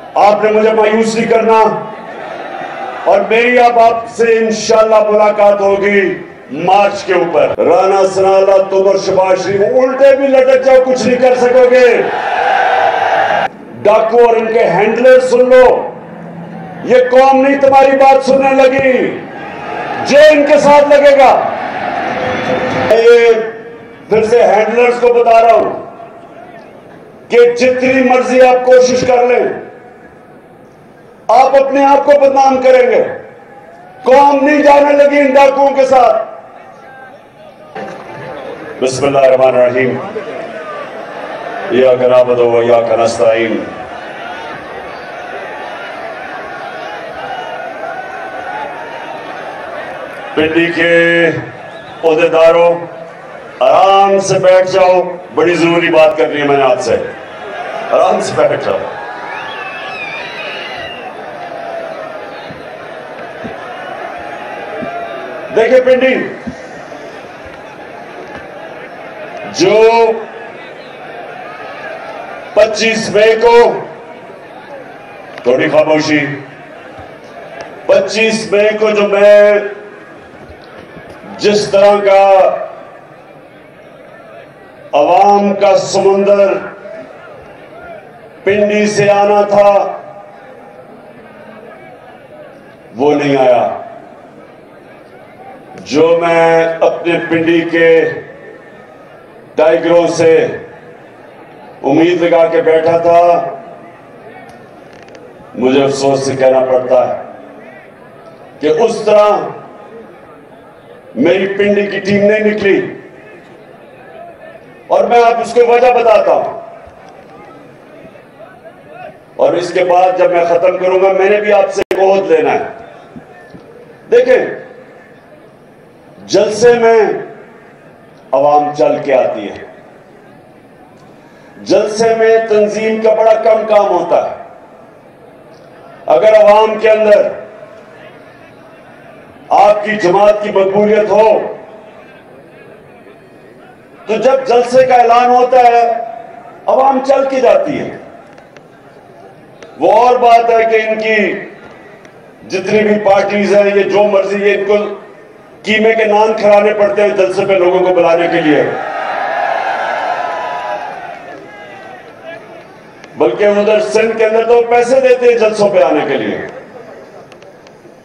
आपने मुझे मायूस नहीं करना और मेरी अब आपसे इंशाल्लाह मुलाकात होगी मार्च के ऊपर। राना सनाला, तुम और शहबाज शरीफ उल्टे भी लटक जाओ, कुछ नहीं कर सकोगे। डाकू और इनके हैंडलर सुन लो, ये कौम नहीं तुम्हारी बात सुनने लगी, जो इनके साथ लगेगा। ये फिर से हैंडलर्स को बता रहा हूं कि जितनी मर्जी आप कोशिश कर लें, आप अपने आप को बदनाम करेंगे। कौम नहीं जाने लगी इन डाकुओं के साथ। बिस्मिल्लाहिर्रहमानिर्रहीम, इय्याका नअबुदु व इय्याका नस्तईन। पिंडी के ओहदेदारों, आराम से बैठ जाओ, बड़ी जरूरी बात करनी है मैंने आपसे। आराम से बैठ जाओ। देखिए पिंडी, जो 25 मई को, थोड़ी खामोशी, 25 मई को जो मैं जिस तरह का अवाम का समुंदर पिंडी से आना था वो नहीं आया। जो मैं अपने पिंडी के टाइगरों से उम्मीद लगा के बैठा था, मुझे अफसोस से कहना पड़ता है कि उस तरह मेरी पिंडी की टीम नहीं निकली। और मैं आप उसको वजह बताता हूं, और इसके बाद जब मैं खत्म करूंगा मैंने भी आपसे एक ओहद लेना है। देखें, जलसे में अवाम चल के आती है, जलसे में तंजीम का बड़ा कम काम होता है। अगर अवाम के अंदर आपकी जमात की मकबूलियत हो तो जब जलसे का ऐलान होता है अवाम चल के जाती है। वो और बात है कि इनकी जितनी भी पार्टीज हैं, ये जो मर्जी, ये इनको कीमे के नान खिलाने पड़ते हैं जलसे पे लोगों को बुलाने के लिए। बल्कि उधर सिंध के अंदर तो पैसे देते हैं जलसों पे आने के लिए।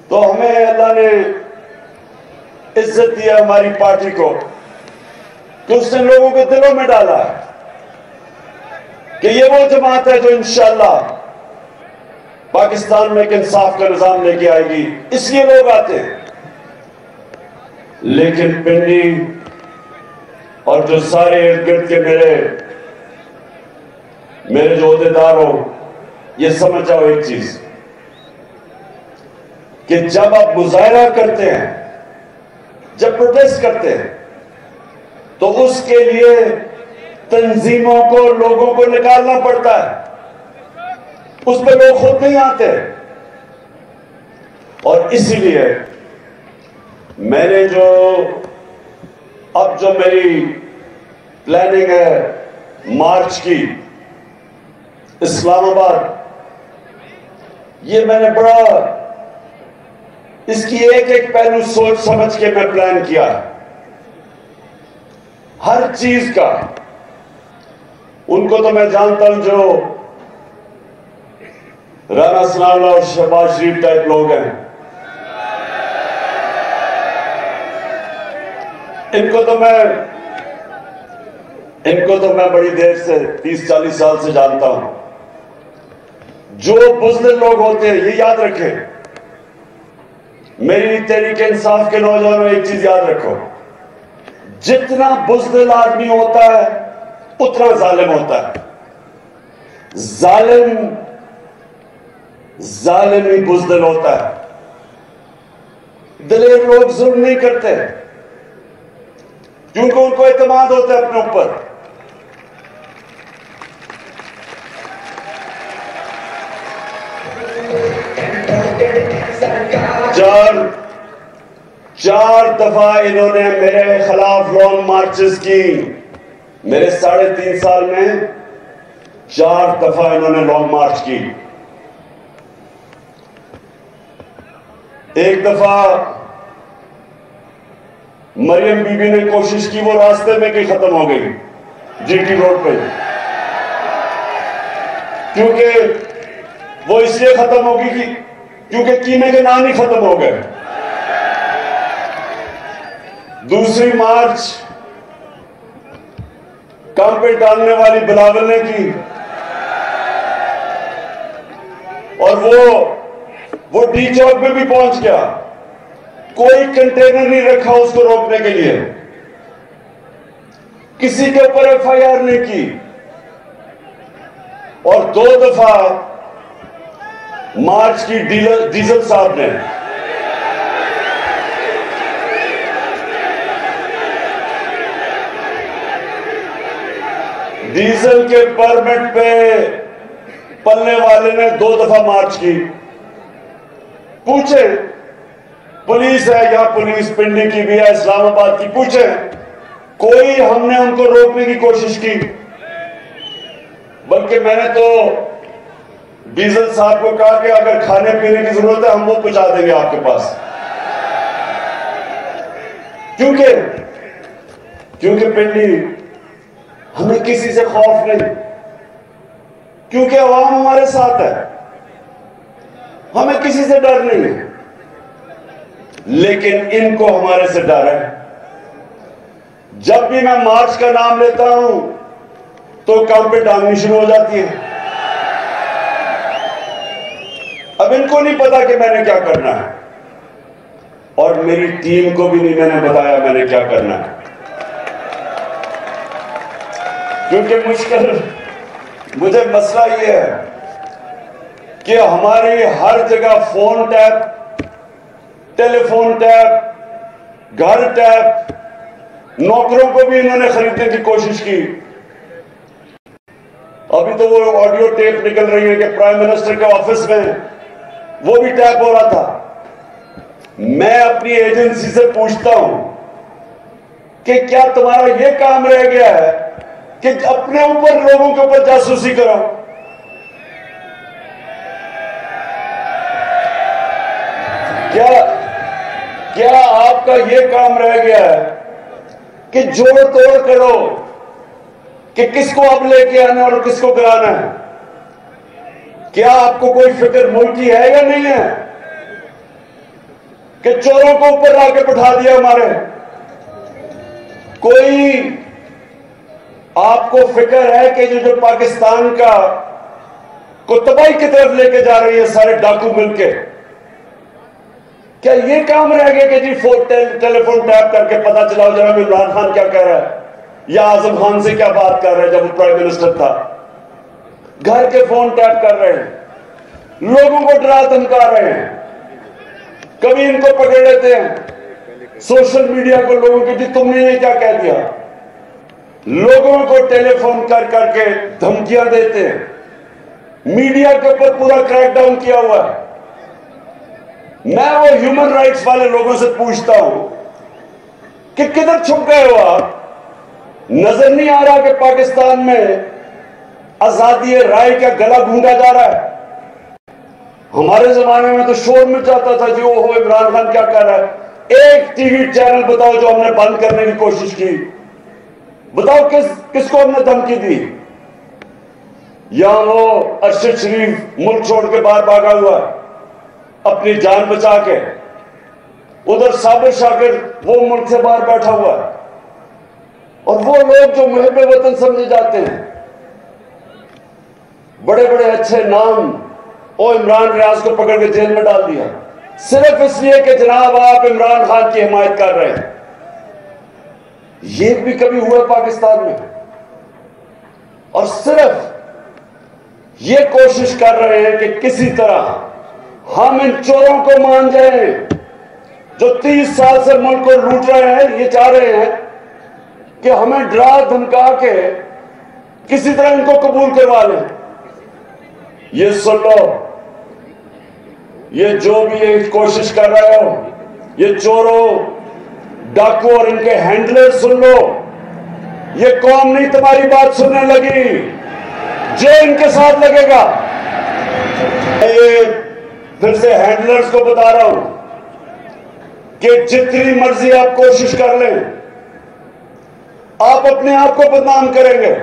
तो हमें अल्लाह ने इज्जत दिया हमारी पार्टी को, तो उसने लोगों के दिलों में डाला है कि ये वो जमात है जो इंशाअल्लाह पाकिस्तान में एक इंसाफ का निजाम लेके आएगी, इसलिए लोग आते हैं। लेकिन पिंडी और जो सारे इर्द गिर्द के मेरे जो ओहदेदार हो, ये समझ जाओ एक चीज कि जब आप मुजाहरा करते हैं, जब प्रोटेस्ट करते हैं, तो उसके लिए तंजीमों को, लोगों को निकालना पड़ता है। उस पर लोग खुद नहीं आते। और इसीलिए मैंने अब जो मेरी प्लानिंग है मार्च की इस्लामाबाद, ये मैंने बड़ा इसकी एक एक पहलू सोच समझ के मैं प्लान किया है। हर चीज का, उनको तो मैं जानता हूं जो राना सनाला और शहबाज शरीफ टाइप लोग हैं, इनको तो मैं बड़ी देर से 30-40 साल से जानता हूं। जो बुज़दिल लोग होते हैं, ये याद रखें, मेरी तहरीक इंसाफ के नौजवानों, एक चीज याद रखो, जितना बुज़दिल आदमी होता है उतना जालिम होता है। जालिम ही बुज़दिल होता है। दिलेर लोग जुल्म नहीं करते क्योंकि उनको एतमाद होता है अपने ऊपर। चार दफा इन्होंने मेरे खिलाफ लॉन्ग मार्चेस की। मेरे 3.5 साल में 4 दफा इन्होंने लॉन्ग मार्च की। एक दफा मरियम बीबी ने कोशिश की, वो रास्ते में कि खत्म हो गई जीटी रोड पे, क्योंकि वो इसलिए खत्म होगी कि क्योंकि कीमे के नाम ही खत्म हो गए। दूसरी मार्च काम पे डालने वाली बिलावल ने की, और वो डी चौक में भी पहुंच गया, कोई कंटेनर नहीं रखा उसको रोकने के लिए, किसी के ऊपर एफआईआर नहीं की, और 2 दफा मार्च की डीजल साहब ने डीजल के परमिट पे पलने वाले ने 2 दफा मार्च की। पूछे, पुलिस है या पुलिस पिंडी की भी है, इस्लामाबाद की, पूछे, कोई हमने उनको रोकने की कोशिश की? बल्कि मैंने तो डीजल साहब को कहा कि अगर खाने पीने की जरूरत है हम वो पहुंचा देंगे आपके पास, क्योंकि पिंडी हमें किसी से खौफ नहीं, क्योंकि अवाम हमारे साथ है, हमें किसी से डर नहीं है। लेकिन इनको हमारे से डर है। जब भी मैं मार्च का नाम लेता हूं तो काम पे टांगनी शुरू हो जाती है। अब इनको नहीं पता कि मैंने क्या करना है, और मेरी टीम को भी नहीं मैंने बताया मैंने क्या करना है, क्योंकि मुझे मसला यह है कि हमारी हर जगह फोन टैप, टेलीफोन टैप, घर टैप, नौकरों को भी इन्होंने खरीदने की कोशिश की। अभी तो वो ऑडियो टेप निकल रही है कि प्राइम मिनिस्टर के ऑफिस में वो भी टैप हो रहा था। मैं अपनी एजेंसी से पूछता हूं कि क्या तुम्हारा ये काम रह गया है कि अपने ऊपर लोगों के ऊपर जासूसी करो? क्या आपका ये काम रह गया है कि जोड़ तोड़ करो कि किसको अब लेके आना और किसको कराना है? क्या आपको कोई फिक्र मुल्क की है या नहीं है कि चोरों को ऊपर लाके बैठा दिया हमारे? कोई आपको फिक्र है कि जो पाकिस्तान को तबाही की तरफ लेके जा रही है सारे डाकू मिलके? क्या ये काम रह गया कि जी टेलीफोन टैप करके पता चलाओ जरा इमरान खान क्या कह रहा है या आजम खान से क्या बात कर रहा है जब वो प्राइम मिनिस्टर था? घर के फोन टैप कर रहे हैं, लोगों को डरा धमका रहे हैं, कभी इनको पकड़ लेते हैं सोशल मीडिया को, लोगों की जी तुमने ये क्या कह दिया, लोगों को टेलीफोन कर करके धमकियां देते हैं, मीडिया के ऊपर पूरा क्रैकडाउन किया हुआ है। मैं वो ह्यूमन राइट्स वाले लोगों से पूछता हूं कि किधर छुप गए हो आप? नजर नहीं आ रहा कि पाकिस्तान में आजादी राय का गला गूंगा जा रहा है? हमारे जमाने में तो शोर मच जाता था जी ओहो इमरान खान क्या कर रहा है। एक टीवी चैनल बताओ जो हमने बंद करने की कोशिश की, बताओ किसको हमने धमकी दी? यहां वो अरशद शरीफ मुल्क छोड़ के बाहर भागा हुआ है अपनी जान बचा के, उधर साबिर शाकिर वो मुल्क से बाहर बैठा हुआ है, और वो लोग जो मुहिब वतन समझे जाते हैं, बड़े बड़े अच्छे नाम, ओ इमरान रियाज को पकड़ के जेल में डाल दिया सिर्फ इसलिए कि जनाब आप इमरान खान की हिमायत कर रहे हैं। ये भी कभी हुआ पाकिस्तान में? और सिर्फ ये कोशिश कर रहे हैं कि किसी तरह हम इन चोरों को मान जाएं जो 30 साल से मुल्क को लूट रहे हैं। ये चाह रहे हैं कि हमें डरा धमका के किसी तरह इनको कबूल करवा लें। ये सुन लो, ये जो भी ये कोशिश कर रहे हो, ये चोरों डाकू और इनके हैंडलर, सुन लो, ये कौम नहीं तुम्हारी बात सुनने लगी, जो इनके साथ लगेगा। ये फिर से हैंडलर्स को बता रहा हूं, कि जितनी मर्जी आप कोशिश कर लें, आप अपने आप को बदनाम करेंगे।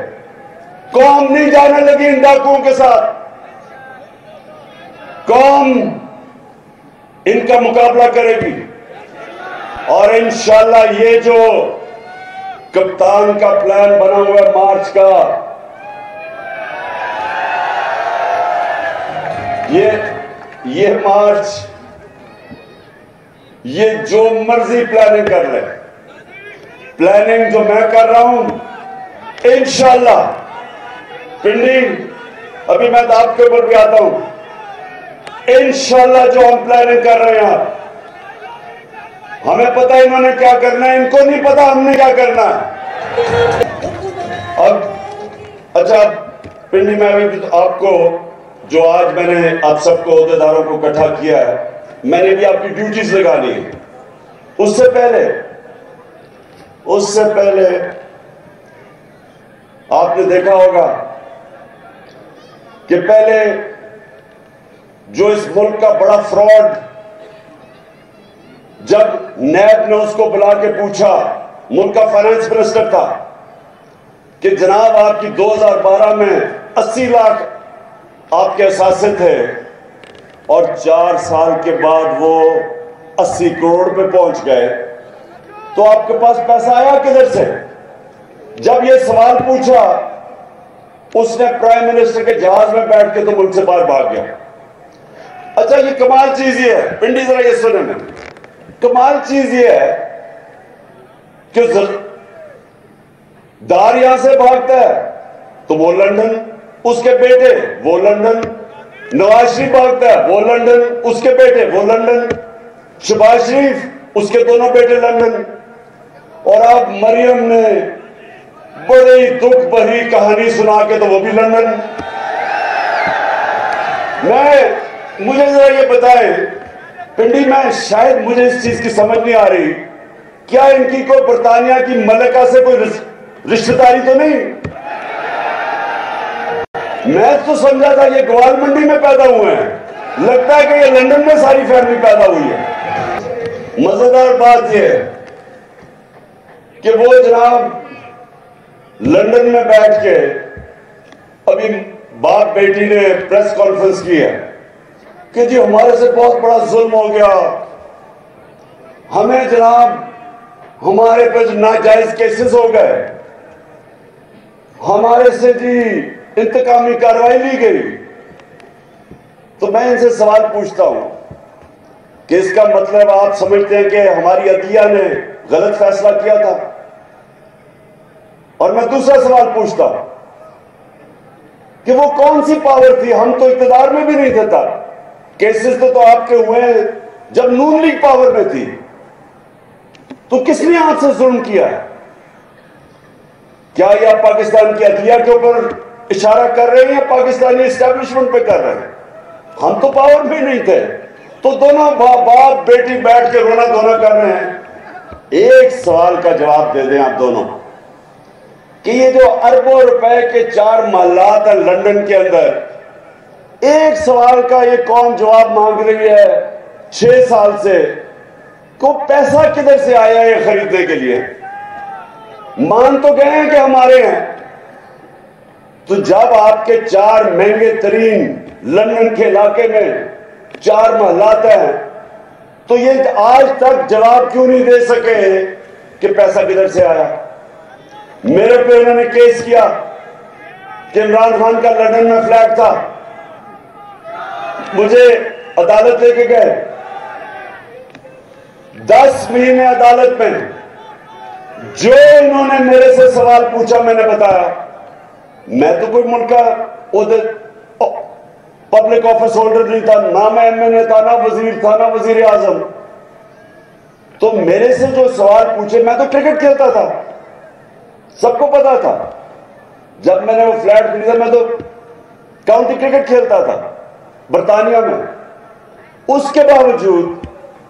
कौम नहीं जाने लगी इन डाकुओं के साथ। कौम इनका मुकाबला करेगी और इंशाल्लाह ये जो कप्तान का प्लान बना हुआ है मार्च का, ये मार्च, ये जो मर्जी प्लानिंग कर ले, प्लानिंग जो मैं कर रहा हूं इंशाल्लाह पिंडी, अभी मैं आपके ऊपर भी आता हूं, इंशाल्लाह जो हम प्लानिंग कर रहे हैं, हमें पता है इन्होंने क्या करना है, इनको नहीं पता हमने क्या करना है। अब अच्छा पिंडी में अभी तो आपको जो आज मैंने आप सबको अहदेदारों को इकट्ठा किया है, मैंने भी आपकी ड्यूटीज लगानी है। उससे पहले आपने देखा होगा कि पहले जो इस मुल्क का बड़ा फ्रॉड, जब नैब ने उसको बुला के पूछा, मुल्क का फाइनेंस मिनिस्टर था, कि जनाब आपकी 2012 में 80 लाख आपके असासे थे और 4 साल के बाद वो 80 करोड़ पे पहुंच गए, तो आपके पास पैसा आया किधर से? जब ये सवाल पूछा, उसने प्राइम मिनिस्टर के जहाज में बैठ के तो मुल्क से बाहर भाग गया। अच्छा, ये कमाल चीज ये है पिंडी, जरा ये सुने में, कमाल चीज ये है कि दार यहां से भागता है तो वो लंदन, उसके बेटे वो लंदन, नवाज शरीफ भागता है वो लंदन, उसके बेटे वो लंदन, शहबाज शरीफ उसके दोनों बेटे लंदन, और अब मरियम ने बड़ी दुख भरी कहानी सुना के तो वो भी लंदन। मुझे जरा ये बताएं पिंडी में, शायद मुझे इस चीज की समझ नहीं आ रही, क्या इनकी कोई बरतानिया की मलिका से कोई रिश्तेदारी तो नहीं? मैं तो समझा था ये ग्वाल मंडी में पैदा हुए हैं, लगता है कि ये लंदन में सारी फैमिली पैदा हुई है। मजेदार बात यह है कि वो जनाब लंदन में बैठ के अभी बाप बेटी ने प्रेस कॉन्फ्रेंस की है कि जी हमारे से बहुत बड़ा जुल्म हो गया, हमें जनाब हमारे पे नाजायज केसेस हो गए, हमारे से जी इंतकामी कार्रवाई ली गई। तो मैं इनसे सवाल पूछता हूं कि इसका मतलब आप समझते हैं कि हमारी अदलिया ने गलत फैसला किया था? और मैं दूसरा सवाल पूछता हूं कि वो कौन सी पावर थी, हम तो इक़्तिदार में भी नहीं थे तब, केसेस तो आपके हुए जब नून लीग पावर में थी, तो किसने आपसे जुल्म किया है? क्या ये आप पाकिस्तान की अदलिया के ऊपर इशारा कर रहे हैं या पाकिस्तानी एस्टेब्लिशमेंट पे कर रहे हैं? हम तो पावर में नहीं थे, तो दोनों बाप बेटी बैठ के रोना धोना कर रहे हैं। एक सवाल का जवाब दे दें आप दोनों कि ये जो अरबों रुपए के 4 महलात है लंदन के अंदर, एक सवाल का ये कौन जवाब मांग रही है 6 साल से, को पैसा किधर से आया ये खरीदने के लिए? मान तो गए हैं कि हमारे हैं, तो जब आपके 4 महंगे तरीन लंदन के इलाके में 4 महलात हैं, तो ये आज तक जवाब क्यों नहीं दे सके कि पैसा किधर से आया? मेरे पे उन्होंने केस किया कि इमरान खान का लंदन में फ्लैट था, मुझे अदालत लेके गए, 10 महीने अदालत में जो इन्होंने मेरे से सवाल पूछा मैंने बताया। मैं तो कोई मुल्क का पब्लिक ऑफिस होल्डर नहीं था, ना मैं एमएनए था, ना वजीर था, ना वजीर आजम। तो मेरे से जो सवाल पूछे, मैं तो क्रिकेट खेलता था, सबको पता था। जब मैंने वो फ्लैट खरीदा, मैं तो काउंटी क्रिकेट खेलता था बरतानिया में। उसके बावजूद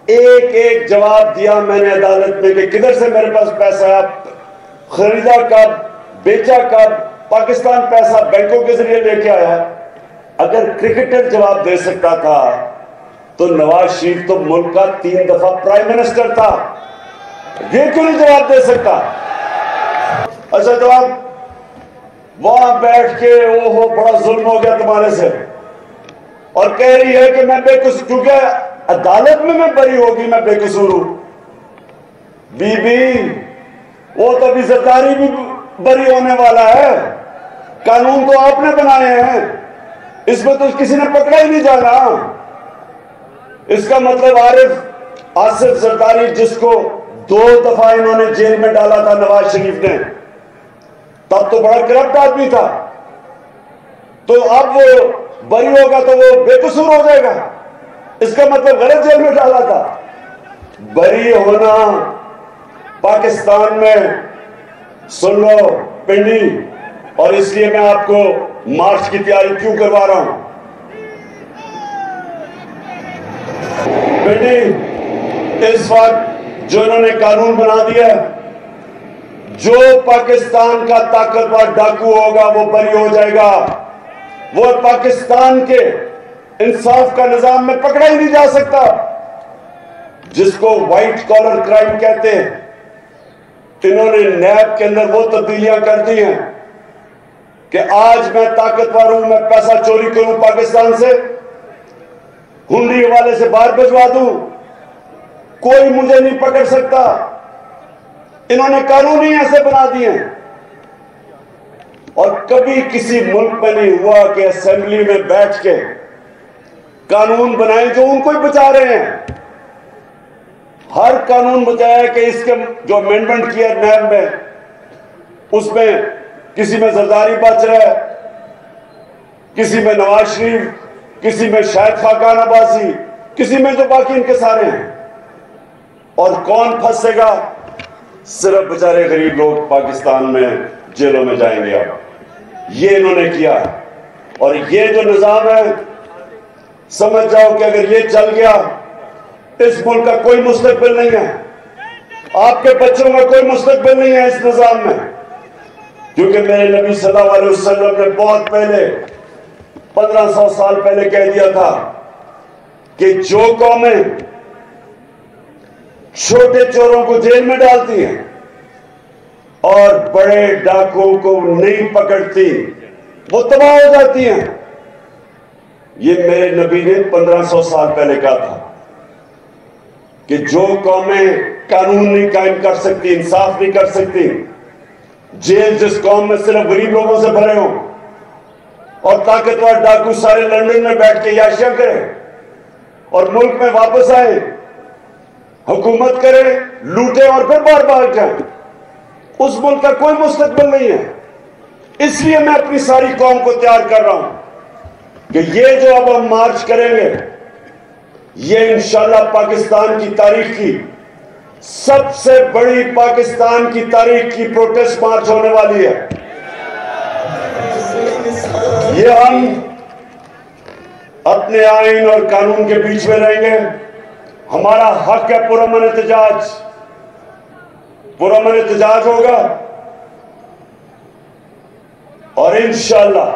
एक एक जवाब दिया मैंने अदालत में कि किधर से मेरे पास पैसा आया, खरीदा कब, बेचा कब, पाकिस्तान पैसा बैंकों के जरिए लेके आया। अगर क्रिकेटर जवाब दे सकता था तो नवाज शरीफ तो मुल्क का 3 दफा प्राइम मिनिस्टर था, ये क्यों नहीं जवाब दे सकता? अच्छा, तो आप वहां बैठ के ओहो बड़ा जुल्म हो गया तुम्हारे से, और कह रही है कि मैं बेकसूर, क्योंकि अदालत में मैं बरी होगी, मैं बेकसूर हूं। बीबी, वो तो अभी जरदारी भी बरी होने वाला है, कानून तो आपने बनाए हैं, इसमें तो किसी ने पकड़ा ही नहीं जाना। इसका मतलब आसिफ जरदारी, जिसको 2 दफा इन्होंने जेल में डाला था नवाज शरीफ ने, तब तो बड़ा करप्ट आदमी था, तो अब वो बरी होगा तो वो बेकसूर हो जाएगा, इसका मतलब गलत जेल में डाला था। बरी होना पाकिस्तान में, सुन लो पिंडी, और इसलिए मैं आपको मार्च की तैयारी क्यों करवा रहा हूं। पिंडी, इस वक्त जो इन्होंने कानून बना दिया, जो पाकिस्तान का ताकतवर डाकू होगा वो बरी हो जाएगा, वो पाकिस्तान के इंसाफ का निजाम में पकड़ा ही नहीं जा सकता। जिसको व्हाइट कॉलर क्राइम कहते हैं, इन्होंने नैब के अंदर वो तब्दीलियां कर दी हैं कि आज मैं ताकतवर हूं, मैं पैसा चोरी करूं पाकिस्तान से, हुंडी वाले से बाहर भिजवा दूं, कोई मुझे नहीं पकड़ सकता। इन्होंने कानून ही ऐसे बना दिए हैं। और कभी किसी मुल्क में नहीं हुआ कि असेंबली में बैठ के कानून बनाए जो उनको ही बचा रहे हैं। हर कानून बचाया कि इसके जो अमेंडमेंट किया नैब में, उसमें किसी में जरदारी बच रहा है, किसी में नवाज शरीफ, किसी में शायद खाकान अब्बासी, किसी में जो बाकी इनके सारे हैं। और कौन फंसेगा? सिर्फ बेचारे गरीब लोग पाकिस्तान में जेलों में जाएंगे। अब ये इन्होंने किया, और ये जो निजाम है, समझ जाओ कि अगर ये चल गया, इस मुल्क का कोई मुस्तकबिल नहीं है, आपके बच्चों का कोई मुस्तकबिल नहीं है इस निजाम में। क्योंकि मेरे नबी सल्लल्लाहु अलैहि वसल्लम ने बहुत पहले, 1500 साल पहले कह दिया था कि जो कौमें छोटे चोरों को जेल में डालती हैं और बड़े डाकुओं को नहीं पकड़ती, वो तबाह हो जाती हैं। ये मेरे नबी ने 1500 साल पहले कहा था कि जो कौमें कानून नहीं कायम कर सकती, इंसाफ नहीं कर सकती, जेल जिस कौम में सिर्फ गरीब लोगों से भरे हों और ताकतवर डाकू सारे लंदन में बैठ के याशियां करें और मुल्क में वापस आए, हुकूमत करें, लूटे और फिर बार बार जाएं, उस मुल्क का कोई मुस्तकबिल नहीं है। इसलिए मैं अपनी सारी कौम को तैयार कर रहा हूं कि ये जो अब हम मार्च करेंगे, ये इंशाल्लाह पाकिस्तान की तारीख की सबसे बड़ी, पाकिस्तान की तारीख की प्रोटेस्ट मार्च होने वाली है। ये हम अपने आईन और कानून के बीच में रहेंगे। हमारा हक है पुरअमन एहतजाज, पुरअमन एहतजाज होगा, और इंशाल्लाह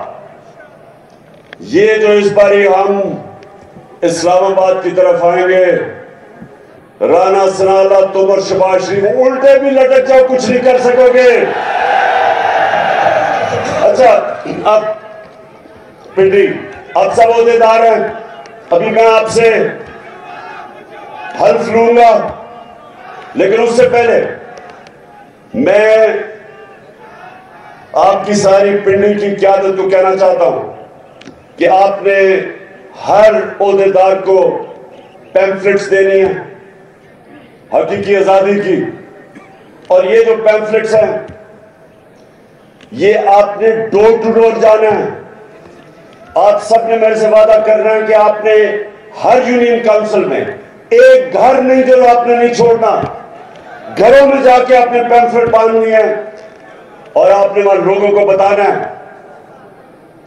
ये जो इस बारी हम इस्लामाबाद की तरफ आएंगे, राना सनाला, तुम और शहबाज शरीफ उल्टे भी लटक जाओ, कुछ नहीं कर सकोगे। अच्छा, अब पिंडी, अब सब ओहदेदार हैं, अभी मैं आपसे हल्फ लूंगा, लेकिन उससे पहले मैं आपकी सारी पिंडी की क़यादत को कहना चाहता हूं कि आपने हर ओहदेदार को पैम्फलेट्स देनी है हकीकी आजादी की, और ये जो पैम्फलेट्स हैं ये आपने डोर टू डोर जाना है। आप सबने मेरे से वादा करना है कि आपने हर यूनियन काउंसिल में एक घर नहीं जो आपने नहीं छोड़ना, घरों में जाके आपने पैम्फलेट बांधनी है और आपने वहां लोगों को बताना है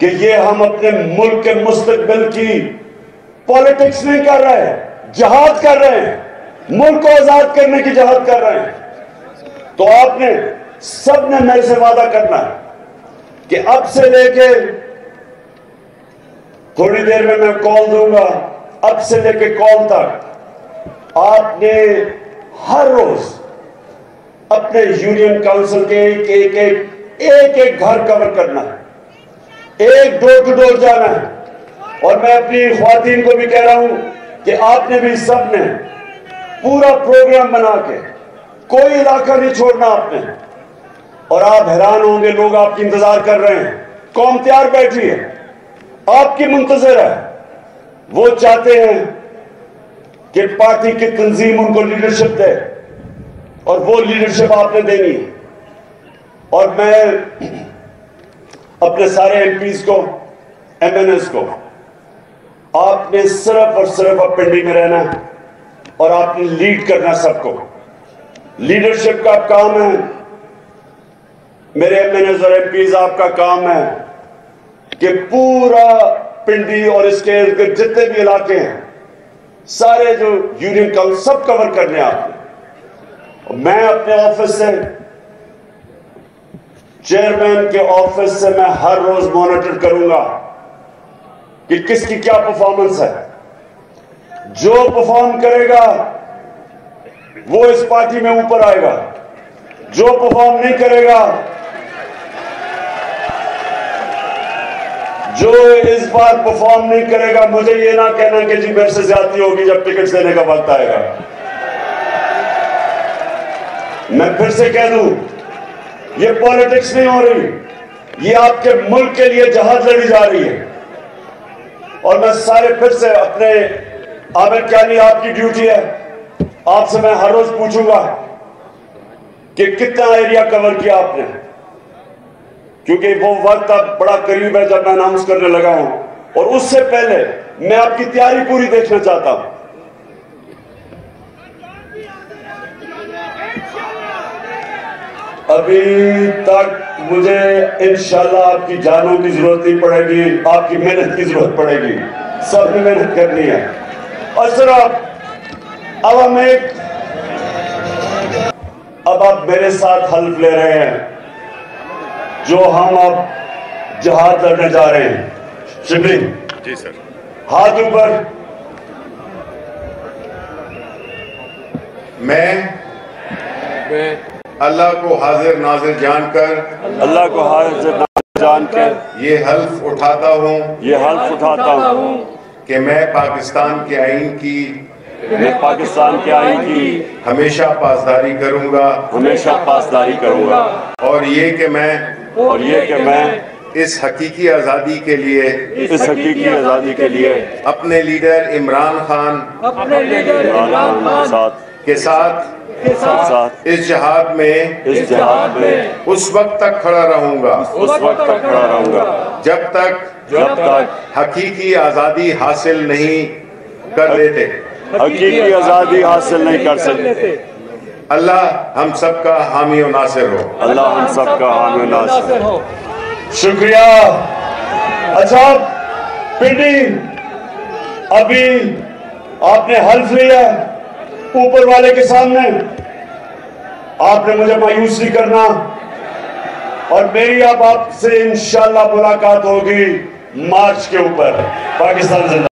कि ये हम अपने मुल्क के मुस्तकबिल की पॉलिटिक्स नहीं कर रहे हैं, जहाद कर रहे हैं, मुल्क को आजाद करने की जहाद कर रहे हैं। तो आपने सबने मेरे से वादा करना है कि अब से लेके थोड़ी देर में मैं कॉल दूंगा, अब से लेकर कौम तक आपने हर रोज अपने यूनियन काउंसिल के एक घर कवर करना है, एक डोर टू डोर जाना है। और मैं अपनी ख्वातीन को भी कह रहा हूं कि आपने भी सब ने पूरा प्रोग्राम बना के कोई इलाका नहीं छोड़ना आपने। और आप हैरान होंगे, लोग आपकी इंतजार कर रहे हैं, कौम तैयार बैठी है, आपकी मुंतजर है। वो चाहते हैं कि पार्टी की तंजीम उनको लीडरशिप दे और वो लीडरशिप आपने देनी है। और मैं अपने सारे एमपीज को, एमएनएस को, आपने सिर्फ और सिर्फ अब पिंडी में रहना है और आपने लीड करना सबको। लीडरशिप का काम है, मेरे एमएनएस और एमपीज, आपका काम है कि पूरा पिंडी और इसके जितने भी इलाके हैं, सारे जो यूनियन काउंसिल सब कवर करने आपने। मैं अपने ऑफिस से, चेयरमैन के ऑफिस से, मैं हर रोज मॉनिटर करूंगा कि किसकी क्या परफॉर्मेंस है। जो परफॉर्म करेगा वो इस पार्टी में ऊपर आएगा, जो परफॉर्म नहीं करेगा, जो इस बार परफॉर्म नहीं करेगा, मुझे ये ना कहना कि जी मेरे से ज्यादती होगी जब टिकट देने का वक्त आएगा। मैं फिर से कह दूं, ये पॉलिटिक्स नहीं हो रही, ये आपके मुल्क के लिए जहाज लड़ी जा रही है। और मैं सारे फिर से अपने आमिर क्यानी, आपकी ड्यूटी है, आपसे मैं हर रोज पूछूंगा कि कितना एरिया कवर किया आपने, क्योंकि वो वक्त अब बड़ा करीब है जब मैं अनाउंस करने लगा हूं। और उससे पहले मैं आपकी तैयारी पूरी देखना चाहता हूं। अभी तक मुझे इंशाल्लाह आपकी जानों की जरूरत नहीं पड़ेगी, आपकी मेहनत की जरूरत पड़ेगी, सबने मेहनत करनी है। और सिर्फ अब आप मेरे साथ हल्फ ले रहे हैं, जो हम अब जहाज लड़ने जा रहे हैं। शिबली जी सर, हाथ ऊपर। मैं अल्लाह को हाजिर नाजिर जानकर, अल्लाह को हाजिर नाजिर जानकर ये हल्फ उठाता हूँ कि मैं पाकिस्तान के आईन की हमेशा पासदारी करूंगा और ये कि मैं इस हकीकी आज़ादी के लिए अपने लीडर इमरान खान के साथ इस जहाद में उस वक्त तक खड़ा रहूंगा जब तक हकीकी आज़ादी हासिल नहीं कर लेते। अल्लाह हम सबका हामी और नासिर हो। शुक्रिया। अच्छा पिंडी, अभी आपने हल्फ लिया ऊपर वाले के सामने, आपने मुझे मायूस नहीं करना और मेरी अब आपसे इंशाल्लाह मुलाकात होगी मार्च के ऊपर। पाकिस्तान जिंदाबाद।